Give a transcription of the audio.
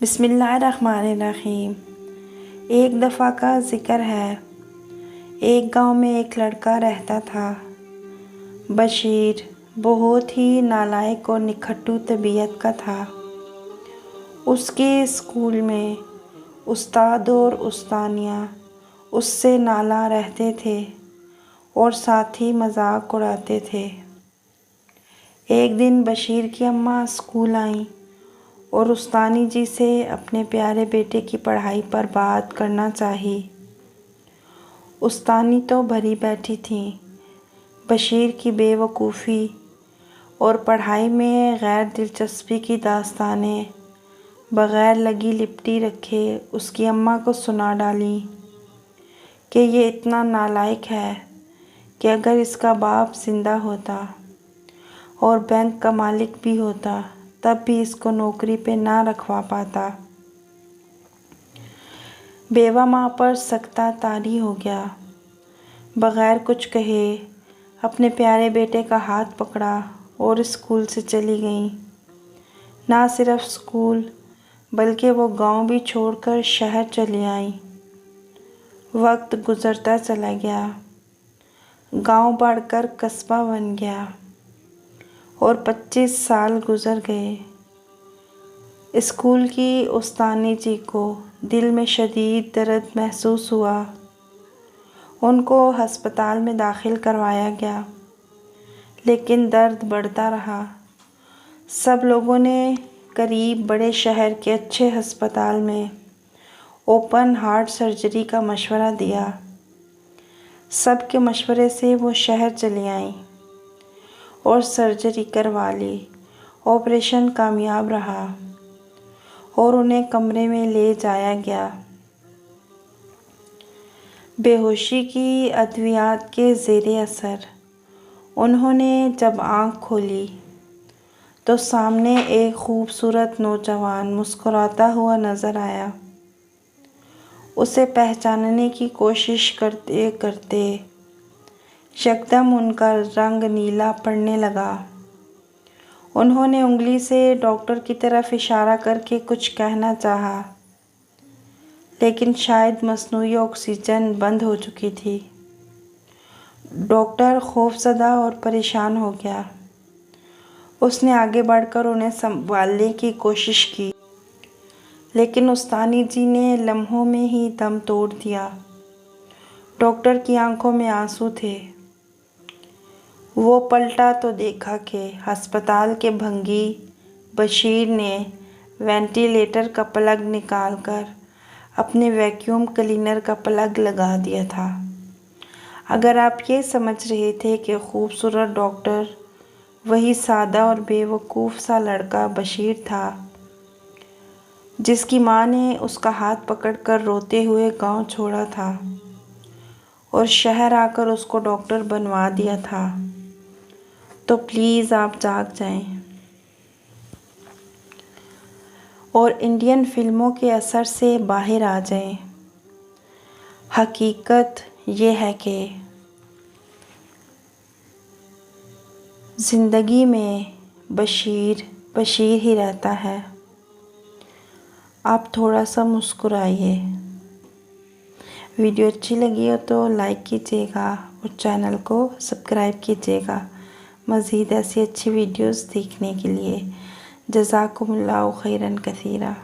बिस्मिल्लाहिर्रहमानिर्रहीम। एक दफ़ा का ज़िक्र है। एक गांव में एक लड़का रहता था। बशीर बहुत ही नालायक और निखट्टू तबीयत का था। उसके स्कूल में उस्ताद और उस्तानियाँ उससे नाला रहते थे और साथ ही मजाक उड़ाते थे। एक दिन बशीर की अम्मा स्कूल आईं और उस्तानी जी से अपने प्यारे बेटे की पढ़ाई पर बात करना चाही। उस्तानी तो भरी बैठी थी बशीर की बेवकूफ़ी और पढ़ाई में गैर दिलचस्पी की दास्तानें बग़ैर लगी लिपटी रखे उसकी अम्मा को सुना डाली कि ये इतना नालायक है कि अगर इसका बाप ज़िंदा होता और बैंक का मालिक भी होता तब भी इसको नौकरी पे ना रखवा पाता। बेवा माँ पर सख्ता तारी हो गया। बग़ैर कुछ कहे अपने प्यारे बेटे का हाथ पकड़ा और स्कूल से चली गई। ना सिर्फ स्कूल बल्कि वो गांव भी छोड़कर शहर चली आई। वक्त गुज़रता चला गया। गांव बढ़कर कस्बा बन गया और 25 साल गुज़र गए। स्कूल की उस्तानी जी को दिल में शदीद दर्द महसूस हुआ। उनको हस्पताल में दाखिल करवाया गया, लेकिन दर्द बढ़ता रहा। सब लोगों ने करीब बड़े शहर के अच्छे हस्पताल में ओपन हार्ट सर्जरी का मशवरा दिया। सबके मशवरे से वो शहर चली आईं और सर्जरी करवा ली। ऑपरेशन कामयाब रहा और उन्हें कमरे में ले जाया गया। बेहोशी की अद्वियात के ज़ेरे असर उन्होंने जब आँख खोली तो सामने एक खूबसूरत नौजवान मुस्कुराता हुआ नज़र आया। उसे पहचानने की कोशिश करते करते यकदम उनका रंग नीला पड़ने लगा। उन्होंने उंगली से डॉक्टर की तरफ इशारा करके कुछ कहना चाहा, लेकिन शायद मसनूई ऑक्सीजन बंद हो चुकी थी। डॉक्टर खौफज़दा और परेशान हो गया। उसने आगे बढ़कर उन्हें संभालने की कोशिश की, लेकिन उस्तानी जी ने लम्हों में ही दम तोड़ दिया। डॉक्टर की आंखों में आंसू थे। वो पलटा तो देखा कि अस्पताल के भंगी बशीर ने वेंटिलेटर का प्लग निकालकर अपने वैक्यूम क्लीनर का प्लग लगा दिया था। अगर आप ये समझ रहे थे कि खूबसूरत डॉक्टर वही सादा और बेवकूफ़ सा लड़का बशीर था जिसकी माँ ने उसका हाथ पकड़कर रोते हुए गांव छोड़ा था और शहर आकर उसको डॉक्टर बनवा दिया था, तो प्लीज़ आप जाग जाएं और इंडियन फिल्मों के असर से बाहर आ जाएं। हकीकत ये है कि ज़िंदगी में बशीर बशीर ही रहता है। आप थोड़ा सा मुस्कुराइए। वीडियो अच्छी लगी हो तो लाइक कीजिएगा और चैनल को सब्सक्राइब कीजिएगा मज़ीद ऐसी अच्छी वीडियोस देखने के लिए। जज़ाकुमुल्लाहु खैरन कसीरा।